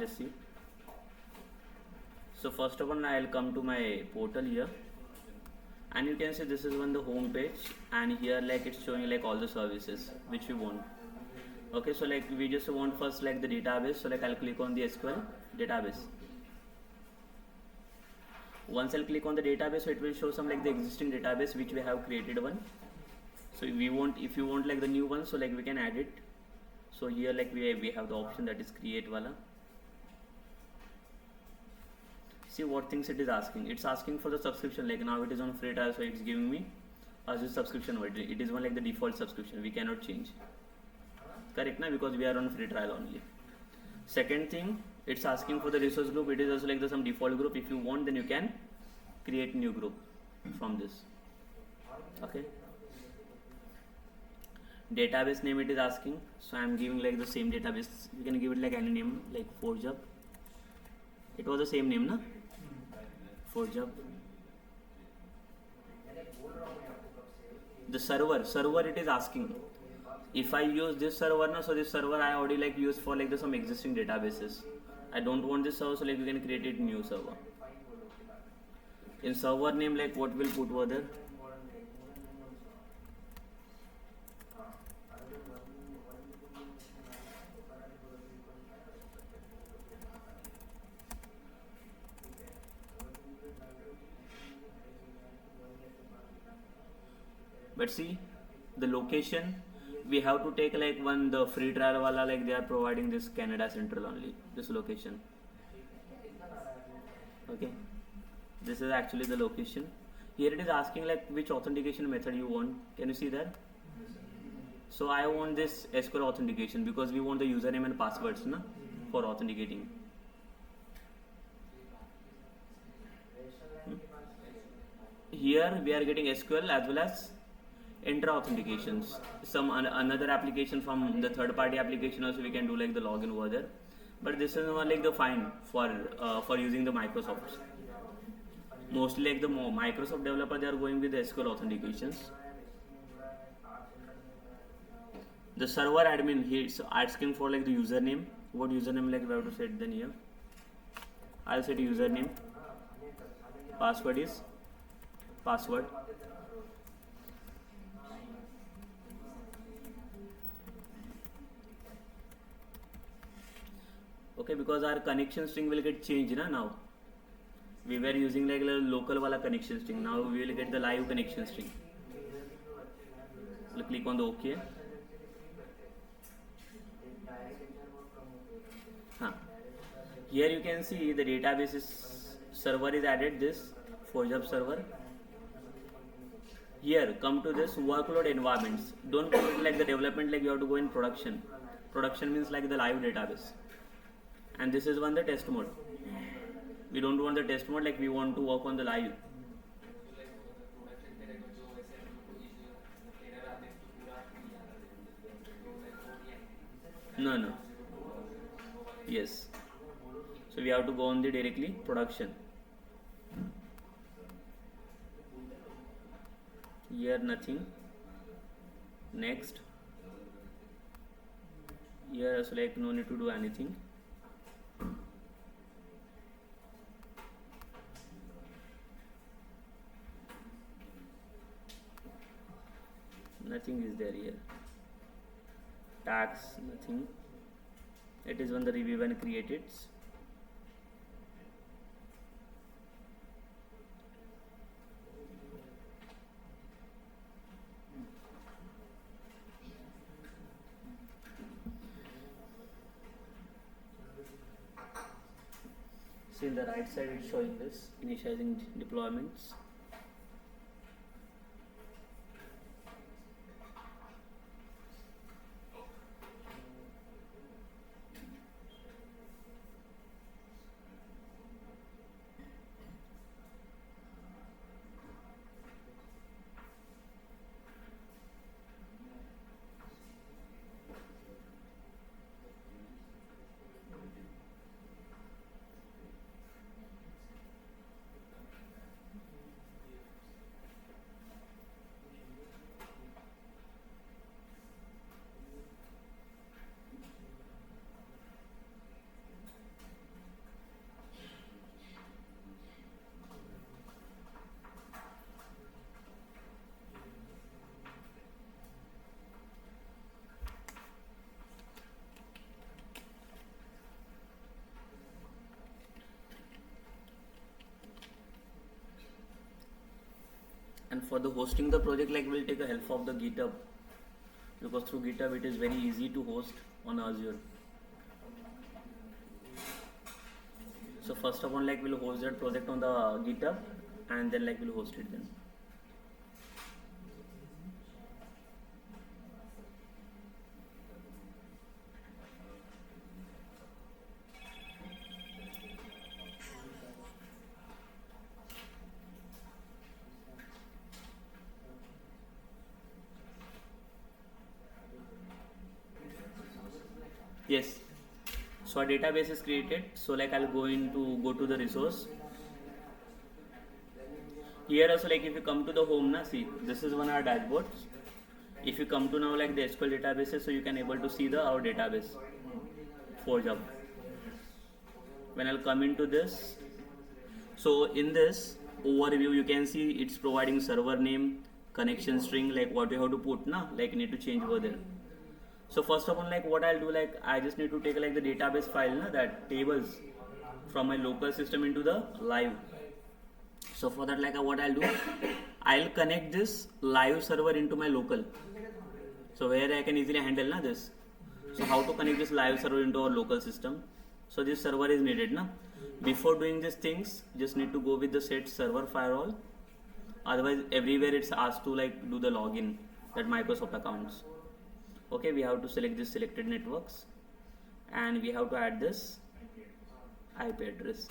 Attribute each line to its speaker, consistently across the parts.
Speaker 1: let's see. So first of all, I'll come to my portal here, and you can see this is on the home page, and here like it's showing like all the services which we want. Okay, so like we just want first like the database, so like I'll click on the SQL database. Once I'll click on the database, so it will show some like the existing database which we have created one. So if you want like the new one, so like we can add it. So here like we have the option that is create wala. See what things it is asking. It's asking for the subscription, like now it is on free trial, so it's giving me Azure subscription. It is one like the default subscription, we cannot change. Correct now, because we are on free trial only. Second thing, it's asking for the resource group. It is also like the some default group. If you want, then you can create new group from this. Okay. Database name it is asking, so I am giving like the same database. You can give it like any name, like ForgeUp. It was the same name, na? ForgeUp. The server it is asking. If I use this server now, so this server I already like use for like the some existing databases. I don't want this server, so like we can create it new server. In server name, like what we'll put over there. But see, the location we have to take like one the free trial wala, like they are providing this Canada Central only, this location. Okay, this is actually the location. Here it is asking like which authentication method you want. Can you see that? So I want this SQL authentication because we want the username and passwords na, for authenticating. Here we are getting SQL as well as Entra authentications. Some another application from the third party application also we can do like the login over there. But this is one like the fine for using the Microsoft. Mostly like the Microsoft developer, they are going with the SQL authentications. The server admin, he's asking for like the username. What username like we have to set then here? I'll set username. Password is password. Okay, because our connection string will get changed now. We were using like a local wala connection string. Now we will get the live connection string. So click on the OK. Here you can see the database server is added, this ForgeUp server. Here come to this workload environments. Don't put it like the development, like you have to go in production. Production means like the live database. And this is one the test mode. We don't want the test mode, like we want to work on the live. No. Yes. So we have to go on the directly production. Here nothing. Next. Here also like no need to do anything. Nothing is there here. Tags, nothing. It is when the review when created. See in the right side it's showing this initializing deployments. for the hosting the project, like we'll take a help of the GitHub, because through GitHub it is very easy to host on Azure. So first of all, like we'll host that project on the GitHub, and then like we'll host it then. Yes. So a database is created. So like I'll go to the resource. Here also, like if you come to the home, na, see this is one of our dashboards. If you come to now like the SQL databases, so you can able to see our database for job. When I'll come into this, so in this overview you can see it's providing server name, connection string, like what you have to put, na, like you need to change over there. So first of all, like what I'll do, like I just need to take like the database file, na, that tables from my local system into the live. So for that, like what I'll do, I'll connect this live server into my local. So where I can easily handle, na, this. So how to connect this live server into our local system? So this server is needed, na. Before doing these things, just need to go with the set server firewall. Otherwise, everywhere it's asked to like do the login, that Microsoft accounts. Okay, we have to select this selected networks, and we have to add this IP address.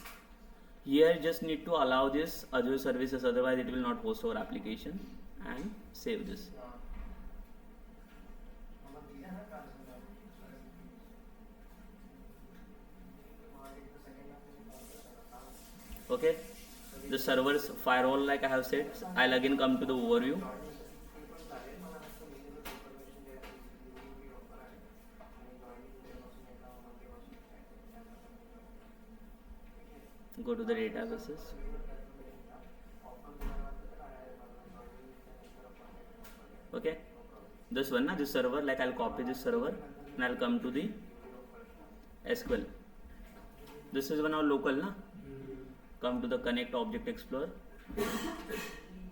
Speaker 1: Here just need to allow this Azure services, otherwise it will not host our application, and save this. Okay, the server's firewall, like I have said, I'll again come to the overview. Go to the databases. Okay, this one, na, this server, like I'll copy this server and I'll come to the SQL. This is one of local, na. Come to the Connect Object Explorer.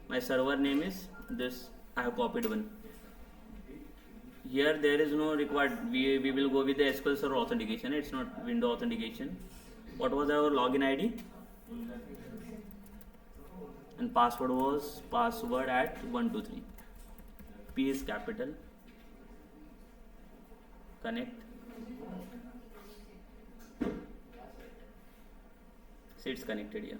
Speaker 1: My server name is this. I have copied one. Here there is no required. We will go with the SQL Server authentication. It's not window authentication. What was our login ID? And password was password at 123. P is capital. Connect. See, it's connected here.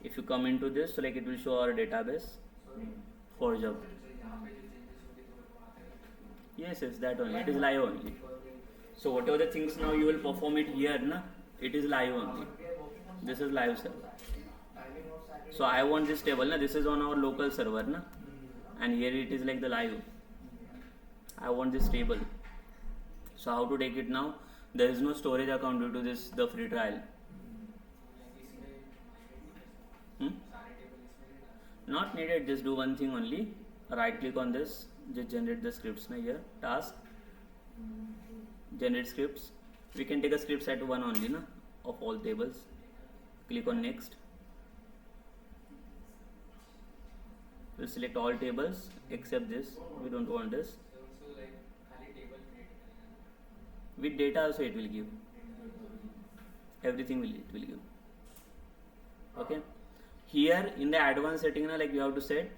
Speaker 1: If you come into this, so like it will show our database for job. Yes, that only. It is live only. So whatever the things now you will perform it here, na, it is live only. This is live server. So I want this table, na, this is on our local server, na, and here it is like the live. I want this table. So how to take it now? There is no storage account due to this, the free trial. Not needed, just do one thing only. Right click on this, just generate the scripts, na, here, task. Generate scripts. We can take a script set one only, na, of all tables. Click on next. We'll select all tables except this. We don't want this. With data also it will give. Everything it will give. Okay. Here in the advanced setting, like you have to set.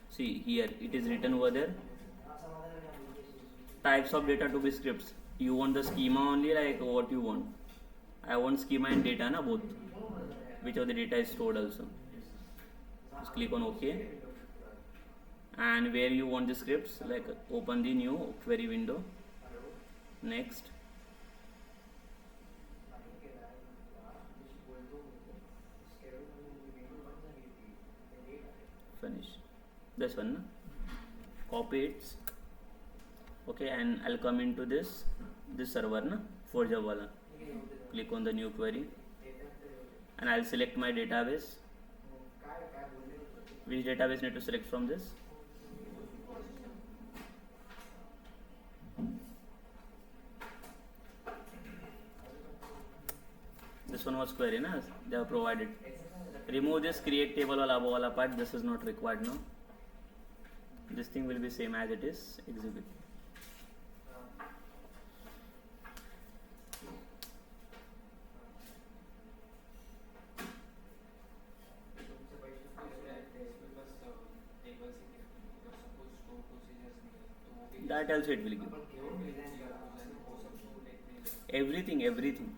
Speaker 1: See here it is written over there. Types of data to be scripts. You want the schema only, like what you want. I want schema and data, na, both. Which of the data is stored also. Just click on OK. And where you want the scripts, like open the new query window. Next. Finish. This one, na? Copy it. Okay, and I'll come into this server, na, for Java. Click on the new query, and I'll select my database. Which database need to select from this? This one was query, na? They have provided remove this create table wala above wala part. This is not required now. This thing will be same as it is. Exhibit. That also it will give. Everything.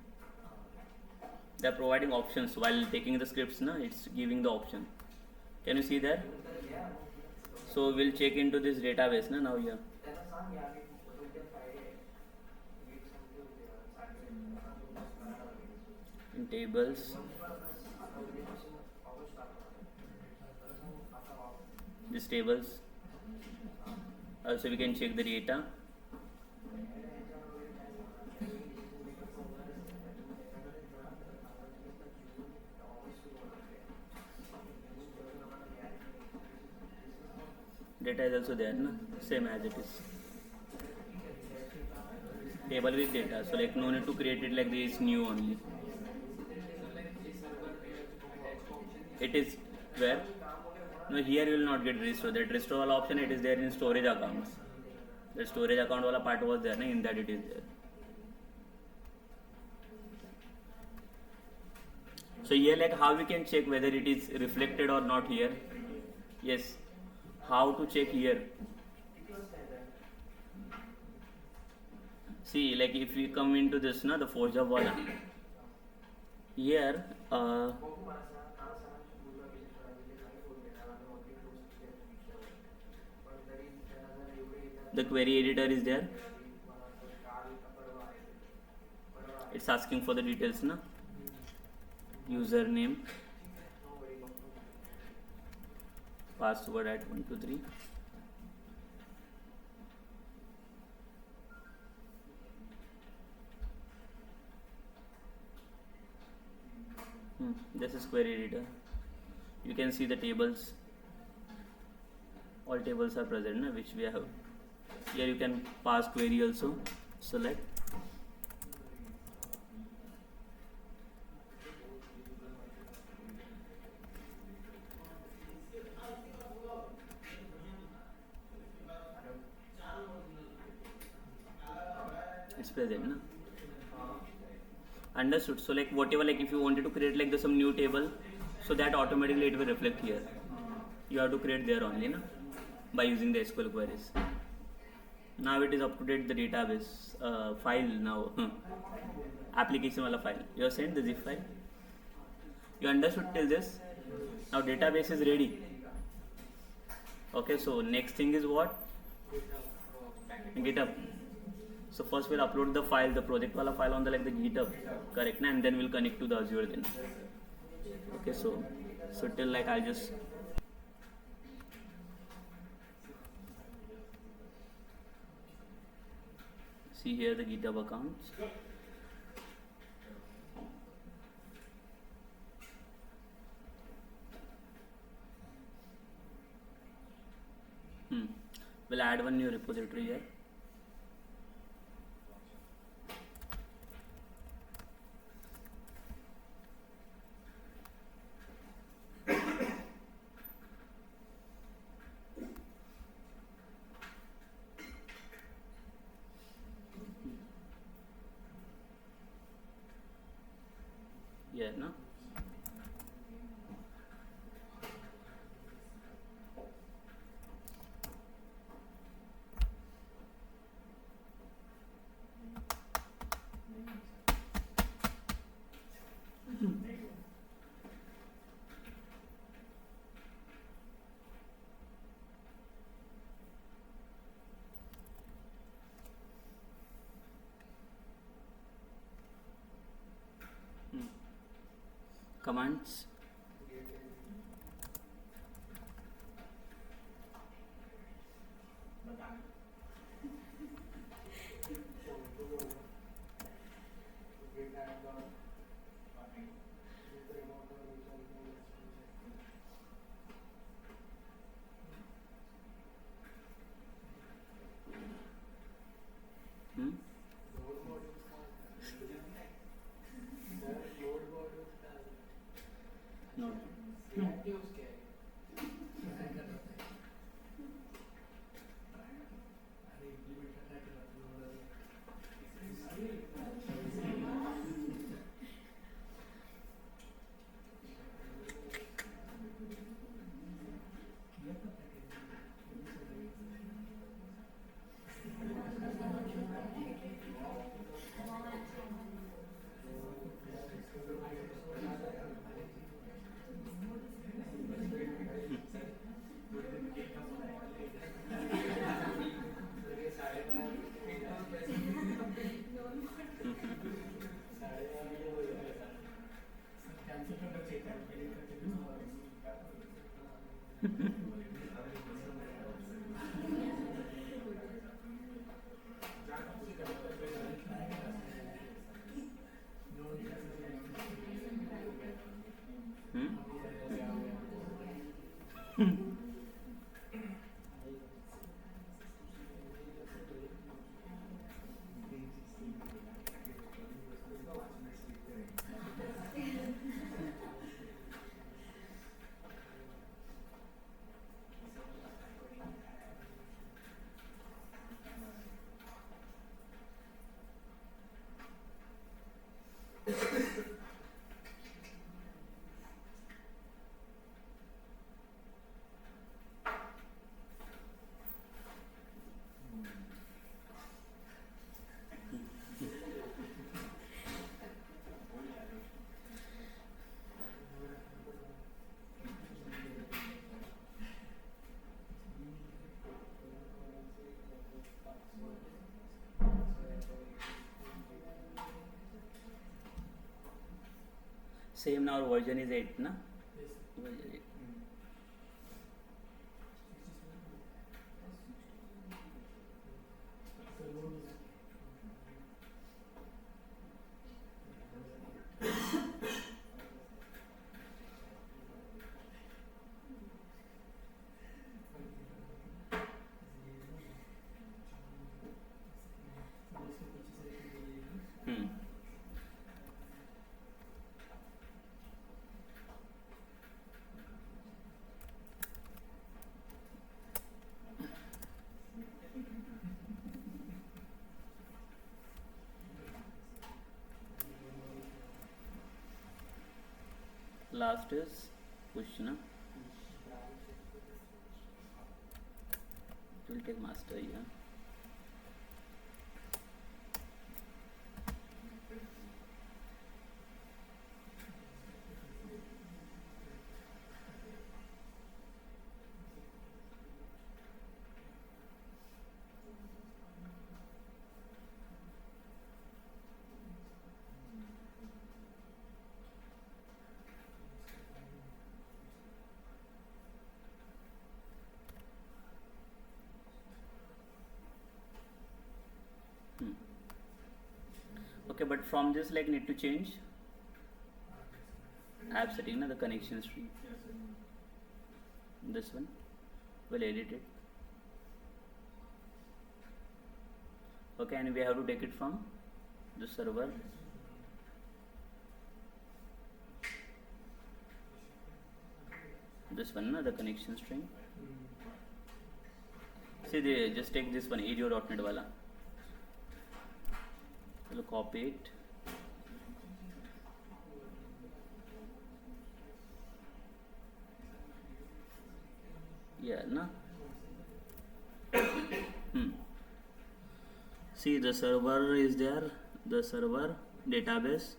Speaker 1: They are providing options while taking the scripts, na? It's giving the option. Can you see that? So we'll check into this database, na? Now here. In tables. These tables. Also we can check the data. Data is also there, na? Same as it is. Table with data. So like no need to create it like this new only. It is where? No, here you will not get restore. That restore wala option it is there in storage accounts. The storage account wala part was there, na? In that it is there. So here like how we can check whether it is reflected or not here. Yes. How to check here? See, like if we come into this, na, the forge of wala. Here, the query editor is there. It's asking for the details, na? Username, password at 1 2 3. This is query editor. You can see the tables. All tables are present, na, which we have. Here you can pass query also. Select. It's present, na? Understood. So like whatever, like if you wanted to create like some new table, so that automatically it will reflect here. You have to create there only, na? By using the SQL queries. Now it is up to date the database file now. Application wala file. You have sent the zip file. You understood till this? Now database is ready. Okay, so next thing is what? GitHub. So first we'll upload the file, the project wala file on the like the GitHub, correct? And then we'll connect to the Azure then. Okay, so till like I'll just see here the GitHub accounts. We'll add one new repository here. Yeah, no? Commands. Same now version is 8, na? Version 8. Last is push, na? It will take master, yeah. Okay, but from this like need to change app setting, na, the connection string. This one we'll edit it. Okay, and we have to take it from the server. This one, na, the connection string. See, they just take this one, Azure.NET wala. We'll copy it. Yeah, na? See, the server is there, the server database,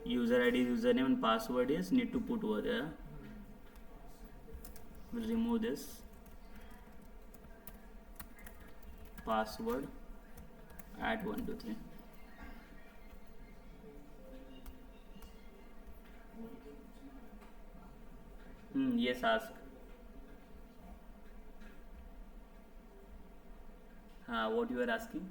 Speaker 1: user ID, username and password is need to put over there. We'll remove this password, add 1 2 3. Yes, ask. What you are asking?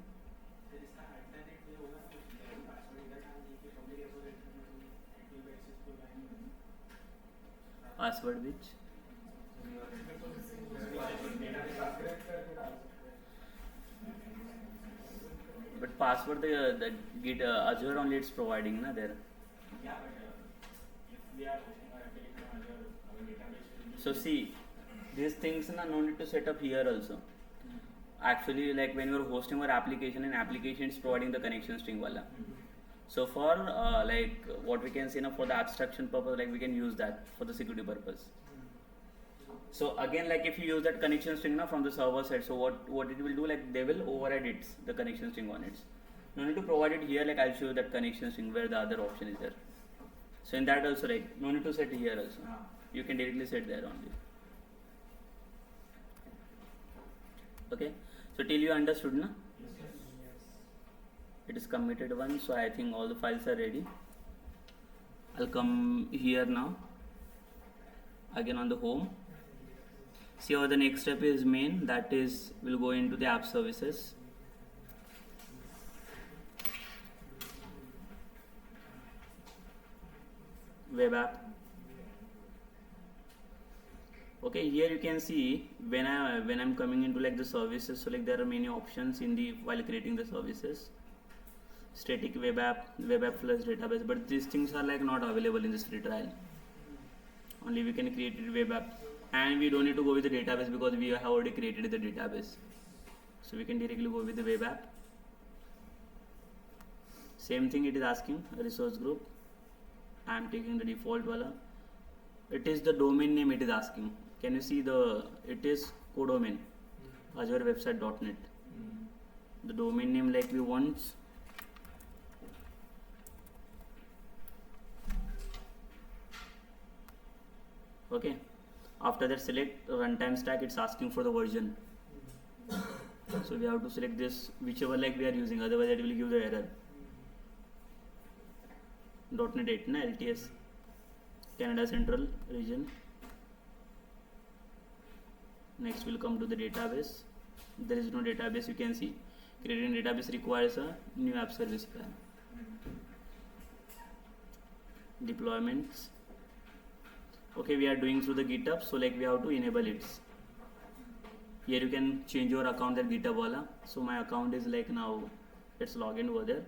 Speaker 1: Password which? But password the Git Azure only it's providing, na, there.
Speaker 2: Yeah, but if we are hosting our application on Azure, our database will be.
Speaker 1: So see, these things na no need to set up here also. Actually, like when you are hosting our application, and application is providing the connection string wala. So for like what we can say now, for the abstraction purpose, like we can use that for the security purpose. So again, like if you use that connection string now from the server side, so what it will do, like they will override it, the connection string on it. No need to provide it here, like I'll show you that connection string where the other option is there. So in that also, like no need to set here also. You can directly set there only. Okay, so till you understood, na?
Speaker 2: Yes.
Speaker 1: It is committed one, so I think all the files are ready. I'll come here now, again on the home. See how the next step is main, that is we'll go into the app services. Web app. Okay, here you can see when I'm coming into like the services, so like there are many options in the while creating the services. Static web app plus database, but these things are like not available in this free trial. Only we can create a web app, and we don't need to go with the database because we have already created the database. So we can directly go with the web app. Same thing it is asking, resource group. I am taking the default wala. It is the domain name it is asking. Can you see it is codomain, Azure website.net. The domain name like we want. Okay. After that, select runtime stack. It's asking for the version. So we have to select this whichever like we are using. Otherwise, it will give the error. .NET 8 na LTS, Canada Central region. Next we'll come to the database. There is no database, you can see. Creating database requires a new app service plan. Deployments. Okay, we are doing through the GitHub, so like we have to enable it. Here you can change your account at GitHub wala. So my account is like now, let's log in over there.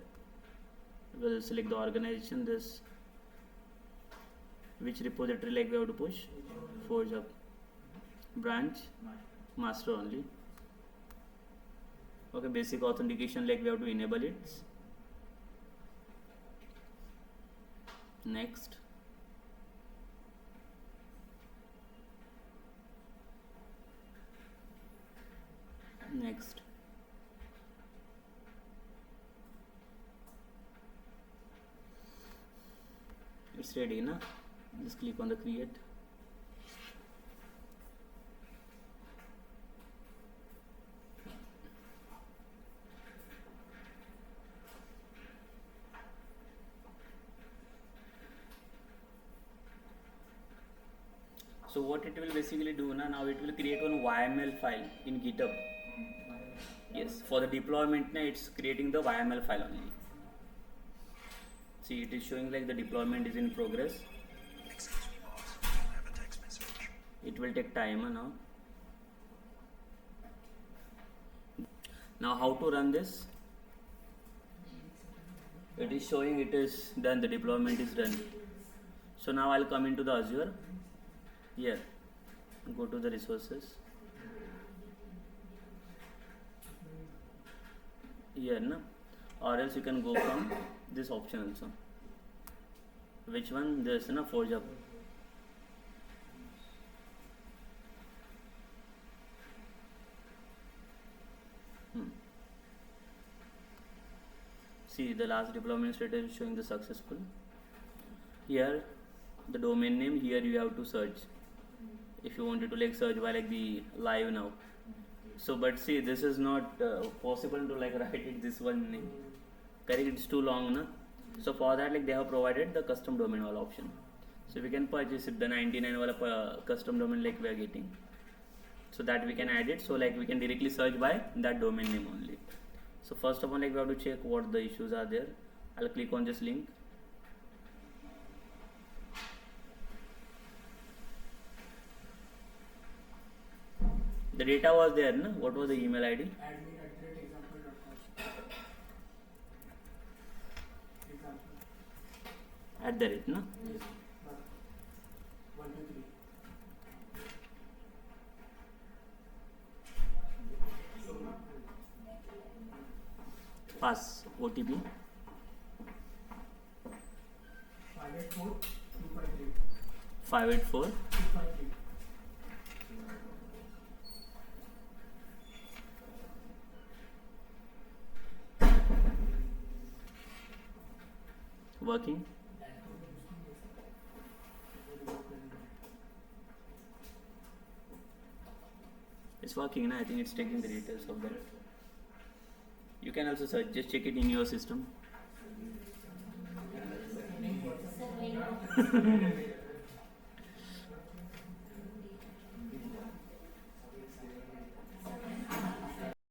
Speaker 1: We'll select the organization, this which repository like we have to push. Forge up branch master only. Okay, basic authentication like we have to enable it. Next. Next. It's ready na? Just click on the create. So what it will basically do now it will create one YML file in GitHub. Yes, for the deployment it's creating the YML file only. See, it is showing like the deployment is in progress. It will take time now. Now how to run this? It is showing it is done, the deployment is done. So now I'll come into the Azure. Here, go to the resources. Here na, or else you can go from this option also. Which one? This na, Forge up. See, the last deployment status is showing the successful. Here, the domain name. Here you have to search. If you wanted to like search by like the live now. So, but see, this is not possible to like write it this one name. Correct? It's too long, na. So for that, like they have provided the custom domain wala option. So we can purchase it, the 99 wala custom domain like we are getting. So that we can add it. So like we can directly search by that domain name only. So first of all, like we have to check what the issues are there. I'll click on this link. The data was there, no? What was the email ID? At the rate, no?
Speaker 2: Yes. 1, 2, 3.
Speaker 1: Pass OTP.
Speaker 2: 584 253.
Speaker 1: 584
Speaker 2: 253.
Speaker 1: working. It's working, and I think it's taking the details of that. You can also search, just check it in your system.